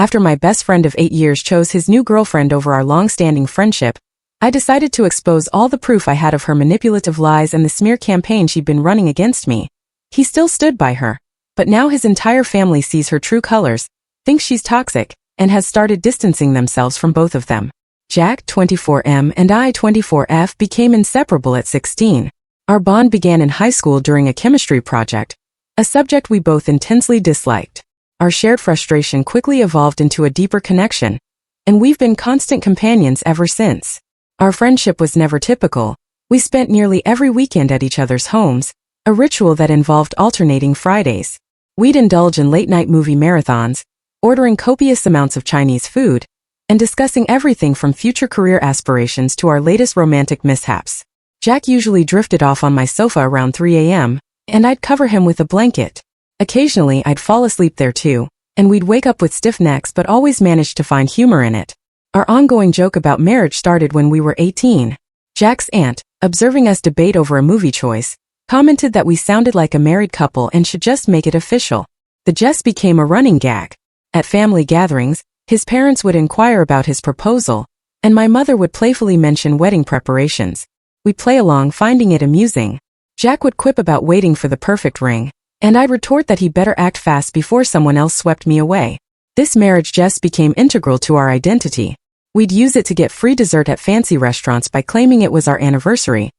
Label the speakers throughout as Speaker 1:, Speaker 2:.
Speaker 1: After my best friend of 8 years chose his new girlfriend over our long-standing friendship, I decided to expose all the proof I had of her manipulative lies and the smear campaign she'd been running against me. He still stood by her, but now his entire family sees her true colors, thinks she's toxic, and has started distancing themselves from both of them. Jack, 24M, and I, 24F, became inseparable at 16. Our bond began in high school during a chemistry project, a subject we both intensely disliked. Our shared frustration quickly evolved into a deeper connection, and we've been constant companions ever since. Our friendship was never typical. We spent nearly every weekend at each other's homes, a ritual that involved alternating Fridays. We'd indulge in late-night movie marathons, ordering copious amounts of Chinese food, and discussing everything from future career aspirations to our latest romantic mishaps. Jack usually drifted off on my sofa around 3 a.m., and I'd cover him with a blanket. Occasionally I'd fall asleep there too, and we'd wake up with stiff necks but always managed to find humor in it. Our ongoing joke about marriage started when we were 18. Jack's aunt, observing us debate over a movie choice, commented that we sounded like a married couple and should just make it official. The jest became a running gag. At family gatherings, his parents would inquire about his proposal, and my mother would playfully mention wedding preparations. We'd play along, finding it amusing. Jack would quip about waiting for the perfect ring, and I'd retort that he better act fast before someone else swept me away. This marriage jest became integral to our identity. We'd use it to get free dessert at fancy restaurants by claiming it was our anniversary,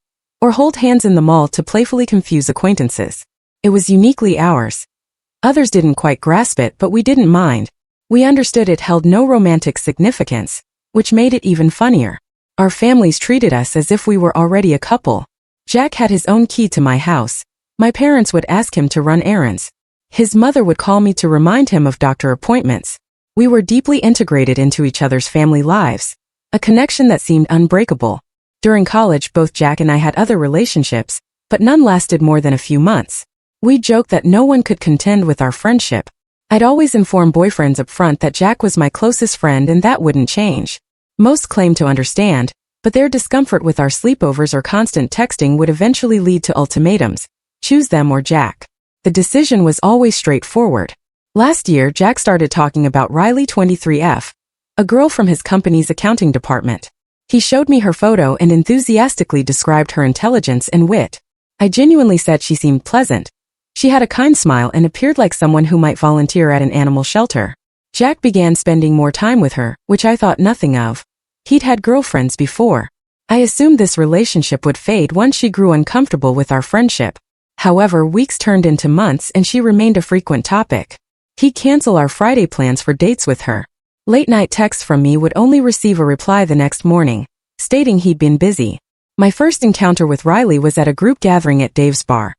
Speaker 1: or hold hands in the mall to playfully confuse acquaintances. It was uniquely ours. Others didn't quite grasp it, but we didn't mind. We understood it held no romantic significance, which made it even funnier. Our families treated us as if we were already a couple. Jack had his own key to my house. My parents would ask him to run errands. His mother would call me to remind him of doctor appointments. We were deeply integrated into each other's family lives, a connection that seemed unbreakable. During college, both Jack and I had other relationships, but none lasted more than a few months. We joked that no one could contend with our friendship. I'd always inform boyfriends up front that Jack was my closest friend and that wouldn't change. Most claimed to understand, but their discomfort with our sleepovers or constant texting would eventually lead to ultimatums. Choose them or Jack. The decision was always straightforward. Last year, Jack started talking about Riley, 23F, a girl from his company's accounting department. He showed me her photo and enthusiastically described her intelligence and wit. I genuinely said she seemed pleasant. She had a kind smile and appeared like someone who might volunteer at an animal shelter. Jack began spending more time with her, which I thought nothing of. He'd had girlfriends before. I assumed this relationship would fade once she grew uncomfortable with our friendship. However, weeks turned into months and she remained a frequent topic. He'd cancel our Friday plans for dates with her. Late-night texts from me would only receive a reply the next morning, stating he'd been busy. My first encounter with Riley was at a group gathering at Dave's bar.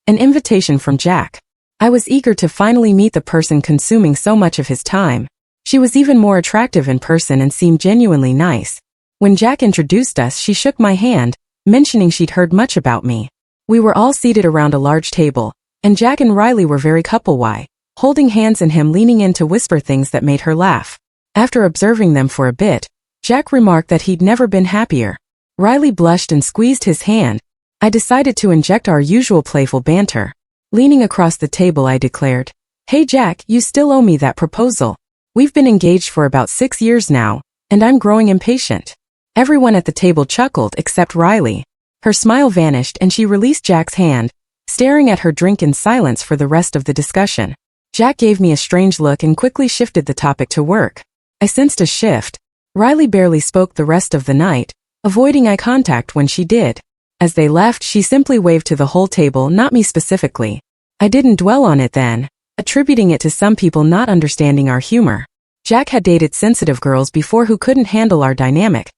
Speaker 1: An invitation from Jack. I was eager to finally meet the person consuming so much of his time. She was even more attractive in person and seemed genuinely nice. When Jack introduced us, she shook my hand, mentioning she'd heard much about me. We were all seated around a large table, and Jack and Riley were very couple-y, holding hands and him leaning in to whisper things that made her laugh. After observing them for a bit, Jack remarked that he'd never been happier. Riley blushed and squeezed his hand. I decided to inject our usual playful banter. Leaning across the table, I declared, "Hey Jack, you still owe me that proposal. We've been engaged for about 6 years now, and I'm growing impatient." Everyone at the table chuckled except Riley. Her smile vanished and she released Jack's hand, staring at her drink in silence for the rest of the discussion. Jack gave me a strange look and quickly shifted the topic to work. I sensed a shift. Riley barely spoke the rest of the night, avoiding eye contact when she did. As they left, she simply waved to the whole table, not me specifically. I didn't dwell on it then, attributing it to some people not understanding our humor. Jack had dated sensitive girls before who couldn't handle our dynamic.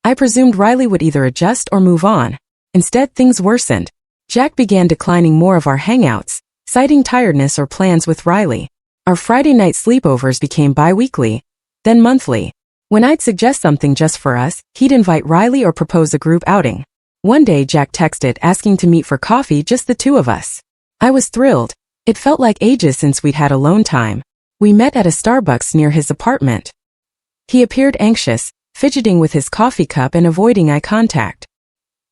Speaker 1: I presumed Riley would either adjust or move on. Instead, things worsened. Jack began declining more of our hangouts, citing tiredness or plans with Riley. Our Friday night sleepovers became bi-weekly, then monthly. When I'd suggest something just for us, he'd invite Riley or propose a group outing. One day Jack texted asking to meet for coffee, just the two of us. I was thrilled. It felt like ages since we'd had alone time. We met at a Starbucks near his apartment. He appeared anxious, fidgeting with his coffee cup and avoiding eye contact.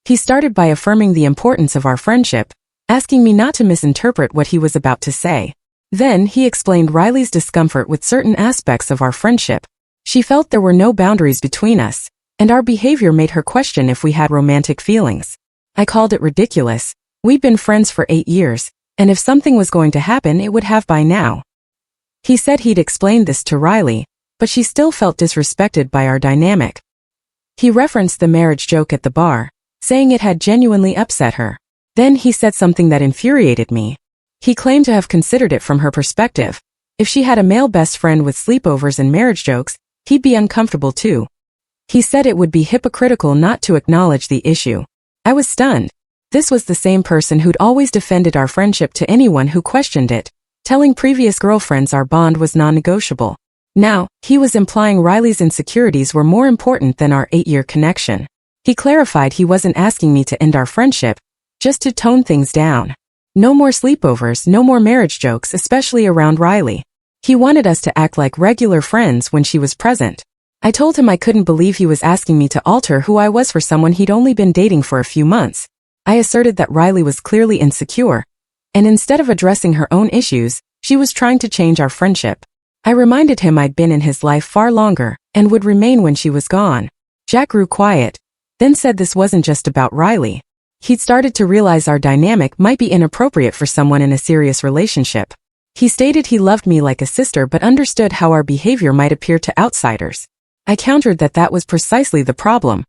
Speaker 1: He started by affirming the importance of our friendship, asking me not to misinterpret what he was about to say. Then, he explained Riley's discomfort with certain aspects of our friendship. She felt there were no boundaries between us, and our behavior made her question if we had romantic feelings. I called it ridiculous. We'd been friends for 8 years, and if something was going to happen, it would have by now. He said he'd explained this to Riley, but she still felt disrespected by our dynamic. He referenced the marriage joke at the bar, saying it had genuinely upset her. Then he said something that infuriated me. He claimed to have considered it from her perspective. If she had a male best friend with sleepovers and marriage jokes, he'd be uncomfortable too. He said it would be hypocritical not to acknowledge the issue. I was stunned. This was the same person who'd always defended our friendship to anyone who questioned it, telling previous girlfriends our bond was non-negotiable. Now, he was implying Riley's insecurities were more important than our 8-year connection. He clarified he wasn't asking me to end our friendship, just to tone things down. No more sleepovers, no more marriage jokes, especially around Riley. He wanted us to act like regular friends when she was present. I told him I couldn't believe he was asking me to alter who I was for someone he'd only been dating for a few months. I asserted that Riley was clearly insecure, and instead of addressing her own issues, she was trying to change our friendship. I reminded him I'd been in his life far longer, and would remain when she was gone. Jack grew quiet, then said this wasn't just about Riley. He'd started to realize our dynamic might be inappropriate for someone in a serious relationship. He stated he loved me like a sister but understood how our behavior might appear to outsiders. I countered that that was precisely the problem.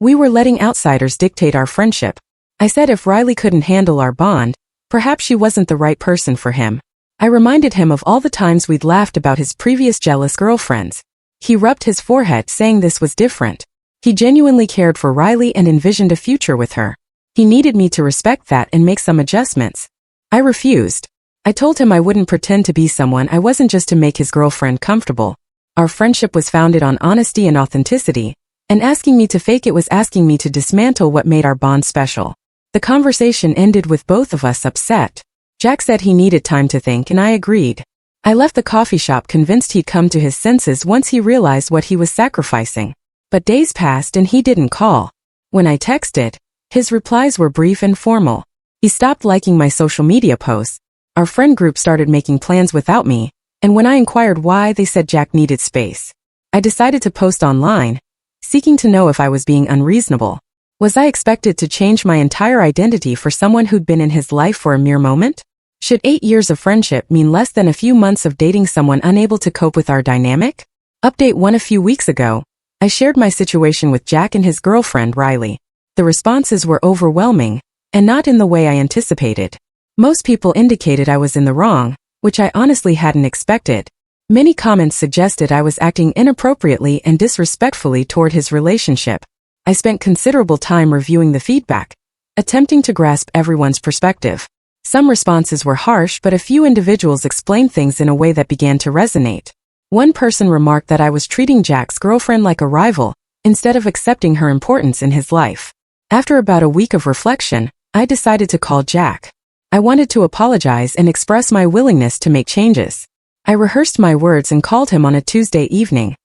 Speaker 1: We were letting outsiders dictate our friendship. I said if Riley couldn't handle our bond, perhaps she wasn't the right person for him. I reminded him of all the times we'd laughed about his previous jealous girlfriends. He rubbed his forehead, saying this was different. He genuinely cared for Riley and envisioned a future with her. He needed me to respect that and make some adjustments. I refused. I told him I wouldn't pretend to be someone I wasn't just to make his girlfriend comfortable. Our friendship was founded on honesty and authenticity, and asking me to fake it was asking me to dismantle what made our bond special. The conversation ended with both of us upset. Jack said he needed time to think, and I agreed. I left the coffee shop convinced he'd come to his senses once he realized what he was sacrificing. But days passed and he didn't call. When I texted, his replies were brief and formal. He stopped liking my social media posts. Our friend group started making plans without me, and when I inquired why, they said Jack needed space. I decided to post online, seeking to know if I was being unreasonable. Was I expected to change my entire identity for someone who'd been in his life for a mere moment? Should 8 years of friendship mean less than a few months of dating someone unable to cope with our dynamic? Update 1. A few weeks ago, I shared my situation with Jack and his girlfriend Riley. The responses were overwhelming, and not in the way I anticipated. Most people indicated I was in the wrong, which I honestly hadn't expected. Many comments suggested I was acting inappropriately and disrespectfully toward his relationship. I spent considerable time reviewing the feedback, attempting to grasp everyone's perspective. Some responses were harsh, but a few individuals explained things in a way that began to resonate. One person remarked that I was treating Jack's girlfriend like a rival, instead of accepting her importance in his life. After about a week of reflection, I decided to call Jack. I wanted to apologize and express my willingness to make changes. I rehearsed my words and called him on a Tuesday evening.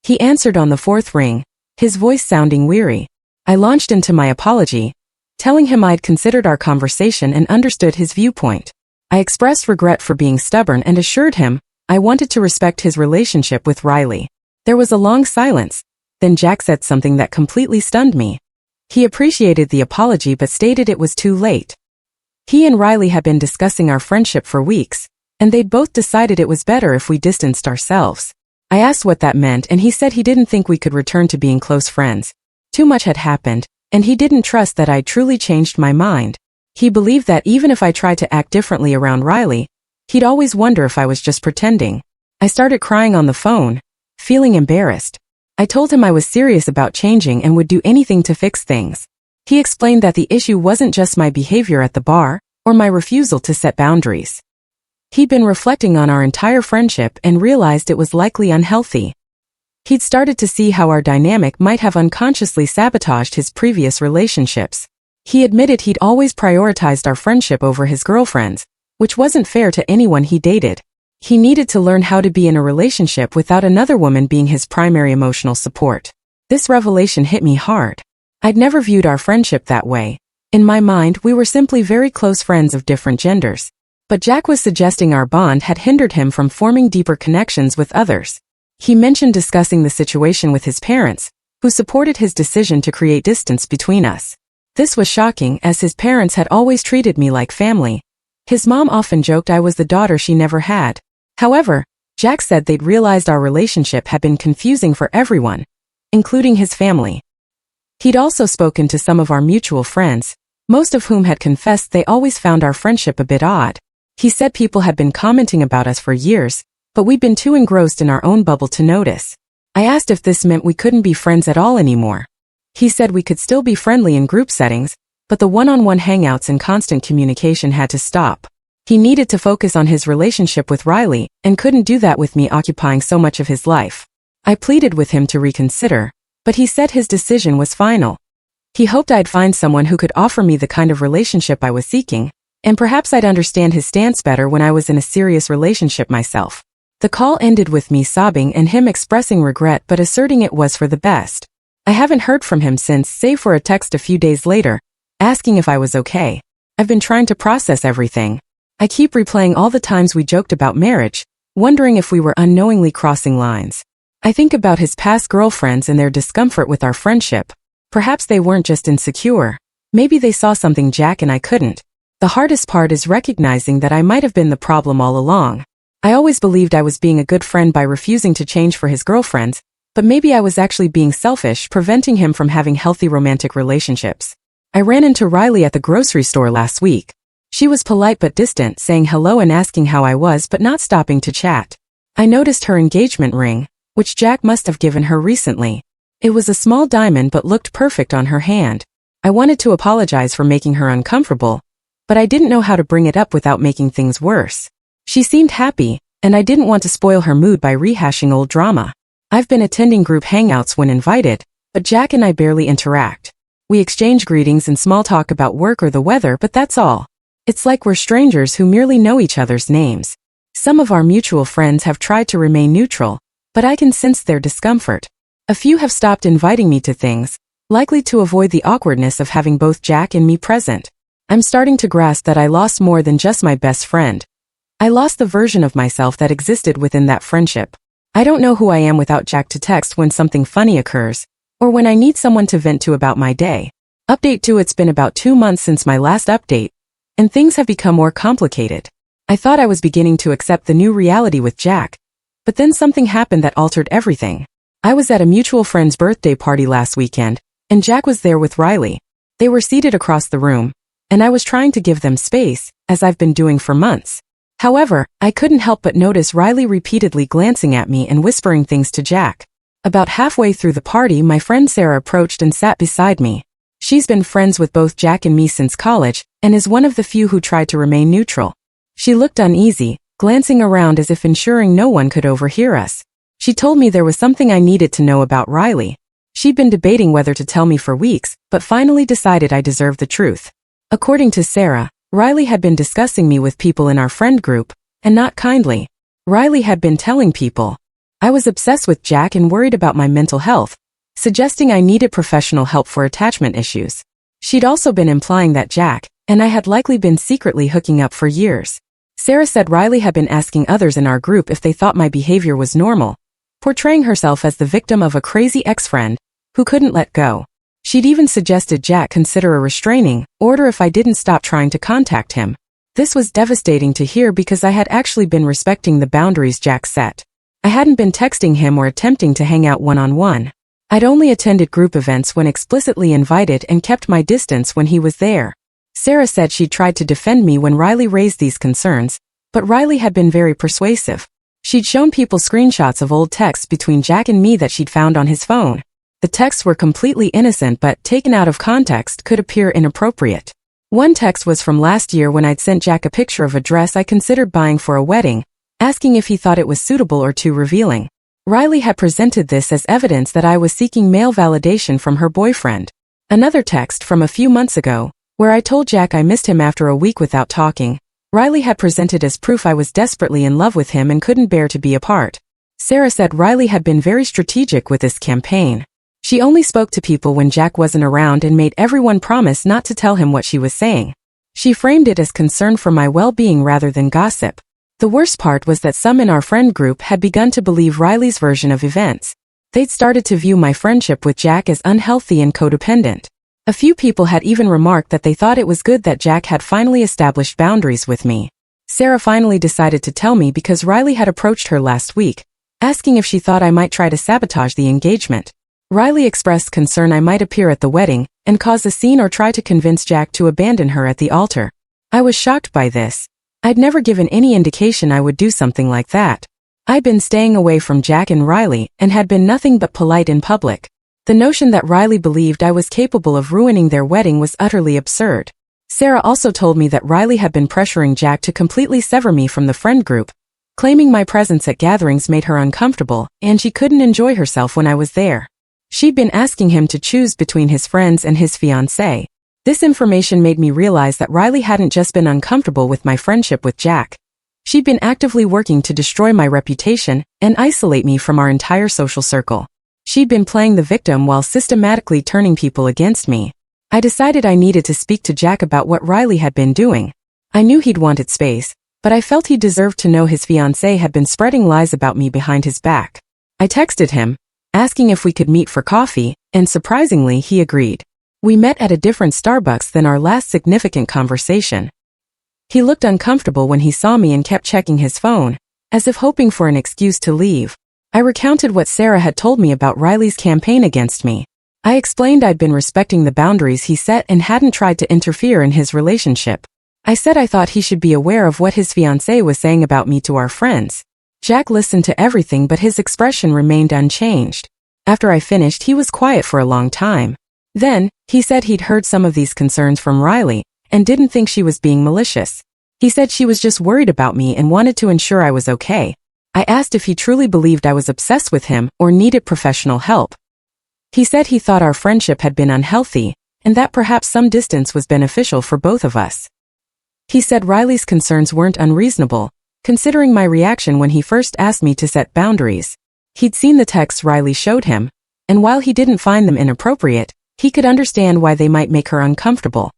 Speaker 1: He answered on the 4th ring, his voice sounding weary. I launched into my apology, telling him I'd considered our conversation and understood his viewpoint. I expressed regret for being stubborn and assured him I wanted to respect his relationship with Riley. There was a long silence. Then Jack said something that completely stunned me. He appreciated the apology but stated it was too late. He and Riley had been discussing our friendship for weeks, and they'd both decided it was better if we distanced ourselves. I asked what that meant, and he said he didn't think we could return to being close friends. Too much had happened, and he didn't trust that I'd truly changed my mind. He believed that even if I tried to act differently around Riley, he'd always wonder if I was just pretending. I started crying on the phone, feeling embarrassed. I told him I was serious about changing and would do anything to fix things. He explained that the issue wasn't just my behavior at the bar, or my refusal to set boundaries. He'd been reflecting on our entire friendship and realized it was likely unhealthy. He'd started to see how our dynamic might have unconsciously sabotaged his previous relationships. He admitted he'd always prioritized our friendship over his girlfriends, which wasn't fair to anyone he dated. He needed to learn how to be in a relationship without another woman being his primary emotional support. This revelation hit me hard. I'd never viewed our friendship that way. In my mind, we were simply very close friends of different genders. But Jack was suggesting our bond had hindered him from forming deeper connections with others. He mentioned discussing the situation with his parents, who supported his decision to create distance between us. This was shocking, as his parents had always treated me like family. His mom often joked I was the daughter she never had. However, Jack said they'd realized our relationship had been confusing for everyone, including his family. He'd also spoken to some of our mutual friends, most of whom had confessed they always found our friendship a bit odd. He said people had been commenting about us for years, but we'd been too engrossed in our own bubble to notice. I asked if this meant we couldn't be friends at all anymore. He said we could still be friendly in group settings, but the one-on-one hangouts and constant communication had to stop. He needed to focus on his relationship with Riley, and couldn't do that with me occupying so much of his life. I pleaded with him to reconsider, but he said his decision was final. He hoped I'd find someone who could offer me the kind of relationship I was seeking, and perhaps I'd understand his stance better when I was in a serious relationship myself. The call ended with me sobbing and him expressing regret but asserting it was for the best. I haven't heard from him since, save for a text a few days later, asking if I was okay. I've been trying to process everything. I keep replaying all the times we joked about marriage, wondering if we were unknowingly crossing lines. I think about his past girlfriends and their discomfort with our friendship. Perhaps they weren't just insecure. Maybe they saw something Jack and I couldn't. The hardest part is recognizing that I might have been the problem all along. I always believed I was being a good friend by refusing to change for his girlfriends, but maybe I was actually being selfish, preventing him from having healthy romantic relationships. I ran into Riley at the grocery store last week. She was polite but distant, saying hello and asking how I was but not stopping to chat. I noticed her engagement ring, which Jack must have given her recently. It was a small diamond but looked perfect on her hand. I wanted to apologize for making her uncomfortable, but I didn't know how to bring it up without making things worse. She seemed happy, and I didn't want to spoil her mood by rehashing old drama. I've been attending group hangouts when invited, but Jack and I barely interact. We exchange greetings and small talk about work or the weather, but that's all. It's like we're strangers who merely know each other's names. Some of our mutual friends have tried to remain neutral, but I can sense their discomfort. A few have stopped inviting me to things, likely to avoid the awkwardness of having both Jack and me present. I'm starting to grasp that I lost more than just my best friend. I lost the version of myself that existed within that friendship. I don't know who I am without Jack to text when something funny occurs, or when I need someone to vent to about my day. Update 2. It's been about 2 months since my last update, and things have become more complicated. I thought I was beginning to accept the new reality with Jack, but then something happened that altered everything. I was at a mutual friend's birthday party last weekend, and Jack was there with Riley. They were seated across the room, and I was trying to give them space, as I've been doing for months. However, I couldn't help but notice Riley repeatedly glancing at me and whispering things to Jack. About halfway through the party, my friend Sarah approached and sat beside me. She's been friends with both Jack and me since college, and is one of the few who tried to remain neutral. She looked uneasy, glancing around as if ensuring no one could overhear us. She told me there was something I needed to know about Riley. She'd been debating whether to tell me for weeks, but finally decided I deserved the truth. According to Sarah, Riley had been discussing me with people in our friend group, and not kindly. Riley had been telling people I was obsessed with Jack and worried about my mental health, suggesting I needed professional help for attachment issues. She'd also been implying that Jack and I had likely been secretly hooking up for years. Sarah said Riley had been asking others in our group if they thought my behavior was normal, portraying herself as the victim of a crazy ex-friend who couldn't let go. She'd even suggested Jack consider a restraining order if I didn't stop trying to contact him. This was devastating to hear because I had actually been respecting the boundaries Jack set. I hadn't been texting him or attempting to hang out one-on-one. I'd only attended group events when explicitly invited and kept my distance when he was there. Sarah said she'd tried to defend me when Riley raised these concerns, but Riley had been very persuasive. She'd shown people screenshots of old texts between Jack and me that she'd found on his phone. The texts were completely innocent but, taken out of context, could appear inappropriate. One text was from last year when I'd sent Jack a picture of a dress I considered buying for a wedding, asking if he thought it was suitable or too revealing. Riley had presented this as evidence that I was seeking male validation from her boyfriend. Another text from a few months ago, where I told Jack I missed him after a week without talking, Riley had presented as proof I was desperately in love with him and couldn't bear to be apart. Sarah said Riley had been very strategic with this campaign. She only spoke to people when Jack wasn't around and made everyone promise not to tell him what she was saying. She framed it as concern for my well-being rather than gossip. The worst part was that some in our friend group had begun to believe Riley's version of events. They'd started to view my friendship with Jack as unhealthy and codependent. A few people had even remarked that they thought it was good that Jack had finally established boundaries with me. Sarah finally decided to tell me because Riley had approached her last week, asking if she thought I might try to sabotage the engagement. Riley expressed concern I might appear at the wedding and cause a scene or try to convince Jack to abandon her at the altar. I was shocked by this. I'd never given any indication I would do something like that. I'd been staying away from Jack and Riley and had been nothing but polite in public. The notion that Riley believed I was capable of ruining their wedding was utterly absurd. Sarah also told me that Riley had been pressuring Jack to completely sever me from the friend group, claiming my presence at gatherings made her uncomfortable and she couldn't enjoy herself when I was there. She'd been asking him to choose between his friends and his fiancé. This information made me realize that Riley hadn't just been uncomfortable with my friendship with Jack. She'd been actively working to destroy my reputation and isolate me from our entire social circle. She'd been playing the victim while systematically turning people against me. I decided I needed to speak to Jack about what Riley had been doing. I knew he'd wanted space, but I felt he deserved to know his fiancé had been spreading lies about me behind his back. I texted him, asking if we could meet for coffee, and surprisingly he agreed. We met at a different Starbucks than our last significant conversation. He looked uncomfortable when he saw me and kept checking his phone, as if hoping for an excuse to leave. I recounted what Sarah had told me about Riley's campaign against me. I explained I'd been respecting the boundaries he set and hadn't tried to interfere in his relationship. I said I thought he should be aware of what his fiancé was saying about me to our friends. Jack listened to everything but his expression remained unchanged. After I finished, he was quiet for a long time. Then, he said he'd heard some of these concerns from Riley and didn't think she was being malicious. He said she was just worried about me and wanted to ensure I was okay. I asked if he truly believed I was obsessed with him or needed professional help. He said he thought our friendship had been unhealthy and that perhaps some distance was beneficial for both of us. He said Riley's concerns weren't unreasonable, considering my reaction when he first asked me to set boundaries. He'd seen the texts Riley showed him, and while he didn't find them inappropriate, he could understand why they might make her uncomfortable.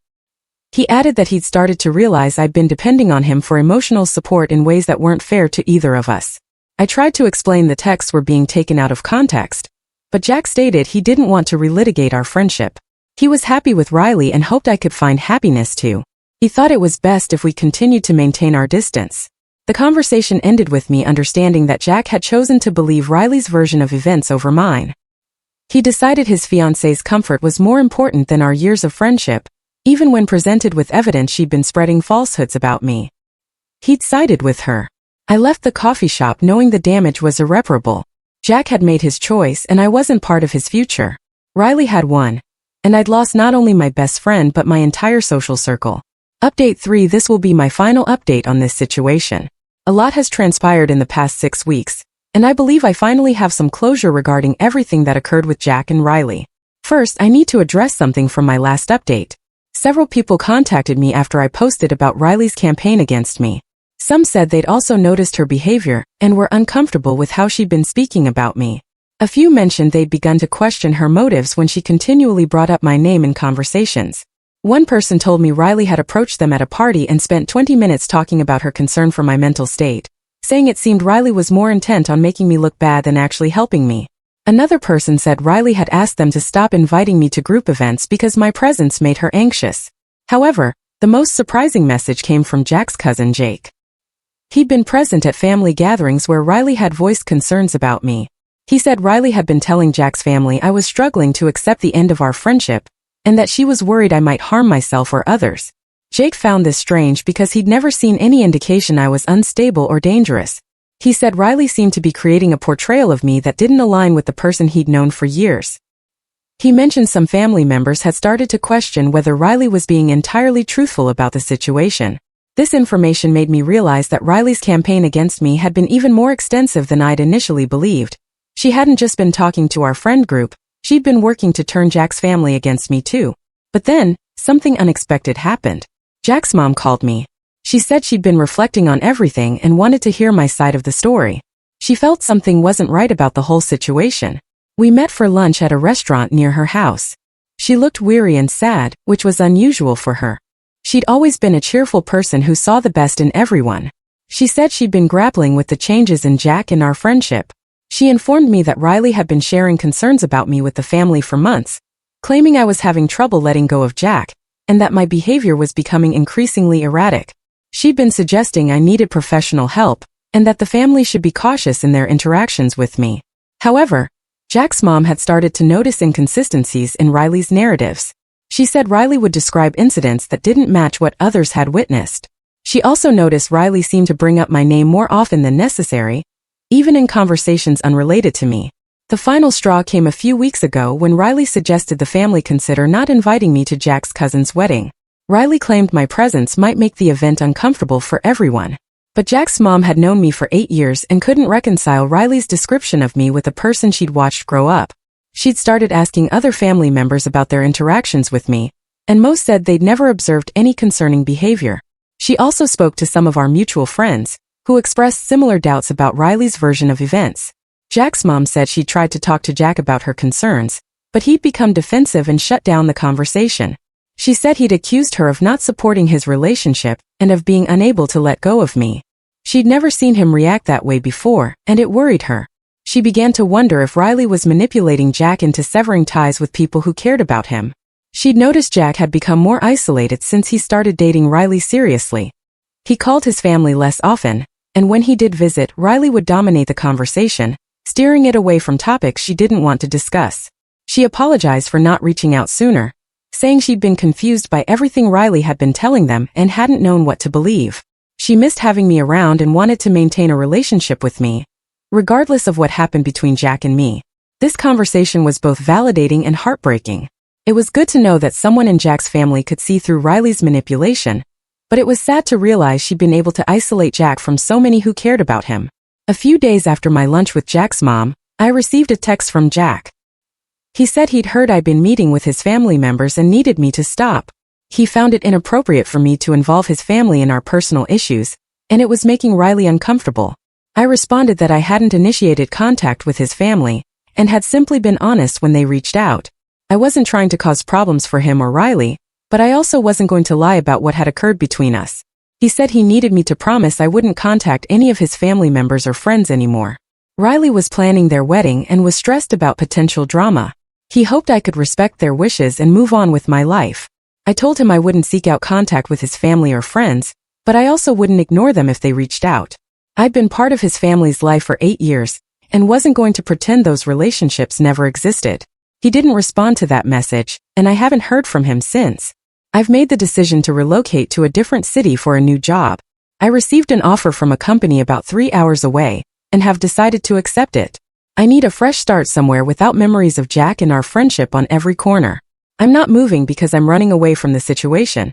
Speaker 1: He added that he'd started to realize I'd been depending on him for emotional support in ways that weren't fair to either of us. I tried to explain the texts were being taken out of context, but Jack stated he didn't want to relitigate our friendship. He was happy with Riley and hoped I could find happiness too. He thought it was best if we continued to maintain our distance. The conversation ended with me understanding that Jack had chosen to believe Riley's version of events over mine. He decided his fiancé's comfort was more important than our years of friendship, even when presented with evidence she'd been spreading falsehoods about me. He'd sided with her. I left the coffee shop knowing the damage was irreparable. Jack had made his choice and I wasn't part of his future. Riley had won, and I'd lost not only my best friend but my entire social circle. Update 3. This will be my final update on this situation. A lot has transpired in the past 6 weeks, and I believe I finally have some closure regarding everything that occurred with Jack and Riley. First, I need to address something from my last update. Several people contacted me after I posted about Riley's campaign against me. Some said they'd also noticed her behavior and were uncomfortable with how she'd been speaking about me. A few mentioned they'd begun to question her motives when she continually brought up my name in conversations. One person told me Riley had approached them at a party and spent 20 minutes talking about her concern for my mental state, saying it seemed Riley was more intent on making me look bad than actually helping me. Another person said Riley had asked them to stop inviting me to group events because my presence made her anxious. However, the most surprising message came from Jack's cousin Jake. He'd been present at family gatherings where Riley had voiced concerns about me. He said Riley had been telling Jack's family I was struggling to accept the end of our friendship, and that she was worried I might harm myself or others. Jake found this strange because he'd never seen any indication I was unstable or dangerous. He said Riley seemed to be creating a portrayal of me that didn't align with the person he'd known for years. He mentioned some family members had started to question whether Riley was being entirely truthful about the situation. This information made me realize that Riley's campaign against me had been even more extensive than I'd initially believed. She hadn't just been talking to our friend group, she'd been working to turn Jack's family against me too. But then, something unexpected happened. Jack's mom called me. She said she'd been reflecting on everything and wanted to hear my side of the story. She felt something wasn't right about the whole situation. We met for lunch at a restaurant near her house. She looked weary and sad, which was unusual for her. She'd always been a cheerful person who saw the best in everyone. She said she'd been grappling with the changes in Jack and our friendship. She informed me that Riley had been sharing concerns about me with the family for months, claiming I was having trouble letting go of Jack, and that my behavior was becoming increasingly erratic. She'd been suggesting I needed professional help, and that the family should be cautious in their interactions with me. However, Jack's mom had started to notice inconsistencies in Riley's narratives. She said Riley would describe incidents that didn't match what others had witnessed. She also noticed Riley seemed to bring up my name more often than necessary, even in conversations unrelated to me. The final straw came a few weeks ago when Riley suggested the family consider not inviting me to Jack's cousin's wedding. Riley claimed my presence might make the event uncomfortable for everyone. But Jack's mom had known me for 8 years and couldn't reconcile Riley's description of me with the person she'd watched grow up. She'd started asking other family members about their interactions with me, and most said they'd never observed any concerning behavior. She also spoke to some of our mutual friends, who expressed similar doubts about Riley's version of events. Jack's mom said she tried to talk to Jack about her concerns, but he'd become defensive and shut down the conversation. She said he'd accused her of not supporting his relationship and of being unable to let go of me. She'd never seen him react that way before, and it worried her. She began to wonder if Riley was manipulating Jack into severing ties with people who cared about him. She'd noticed Jack had become more isolated since he started dating Riley seriously. He called his family less often, and when he did visit, Riley would dominate the conversation, steering it away from topics she didn't want to discuss. She apologized for not reaching out sooner, saying she'd been confused by everything Riley had been telling them and hadn't known what to believe. She missed having me around and wanted to maintain a relationship with me, regardless of what happened between Jack and me. This conversation was both validating and heartbreaking. It was good to know that someone in Jack's family could see through Riley's manipulation, but it was sad to realize she'd been able to isolate Jack from so many who cared about him. A few days after my lunch with Jack's mom, I received a text from Jack. He said he'd heard I'd been meeting with his family members and needed me to stop. He found it inappropriate for me to involve his family in our personal issues, and it was making Riley uncomfortable. I responded that I hadn't initiated contact with his family, and had simply been honest when they reached out. I wasn't trying to cause problems for him or Riley, but I also wasn't going to lie about what had occurred between us. He said he needed me to promise I wouldn't contact any of his family members or friends anymore. Riley was planning their wedding and was stressed about potential drama. He hoped I could respect their wishes and move on with my life. I told him I wouldn't seek out contact with his family or friends, but I also wouldn't ignore them if they reached out. I'd been part of his family's life for 8 years, and wasn't going to pretend those relationships never existed. He didn't respond to that message, and I haven't heard from him since. I've made the decision to relocate to a different city for a new job. I received an offer from a company about 3 hours away, and have decided to accept it. I need a fresh start somewhere without memories of Jack and our friendship on every corner. I'm not moving because I'm running away from the situation.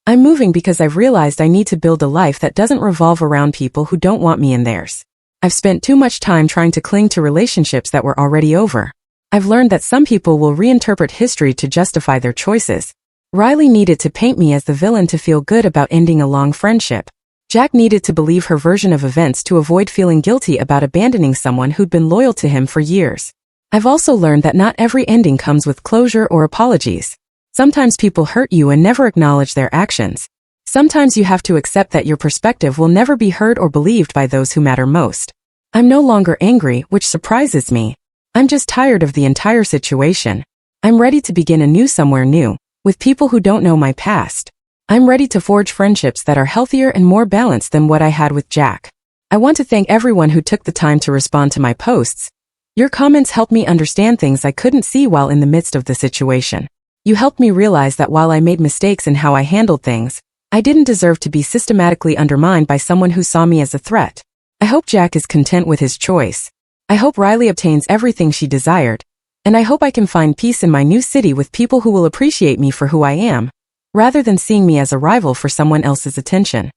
Speaker 1: I'm moving because I've realized I need to build a life that doesn't revolve around people who don't want me in theirs. I've spent too much time trying to cling to relationships that were already over. I've learned that some people will reinterpret history to justify their choices. Riley needed to paint me as the villain to feel good about ending a long friendship. Jack needed to believe her version of events to avoid feeling guilty about abandoning someone who'd been loyal to him for years. I've also learned that not every ending comes with closure or apologies. Sometimes people hurt you and never acknowledge their actions. Sometimes you have to accept that your perspective will never be heard or believed by those who matter most. I'm no longer angry, which surprises me. I'm just tired of the entire situation. I'm ready to begin anew somewhere new, with people who don't know my past. I'm ready to forge friendships that are healthier and more balanced than what I had with Jack. I want to thank everyone who took the time to respond to my posts. Your comments helped me understand things I couldn't see while in the midst of the situation. You helped me realize that while I made mistakes in how I handled things, I didn't deserve to be systematically undermined by someone who saw me as a threat. I hope Jack is content with his choice. I hope Riley obtains everything she desired, and I hope I can find peace in my new city with people who will appreciate me for who I am, rather than seeing me as a rival for someone else's attention.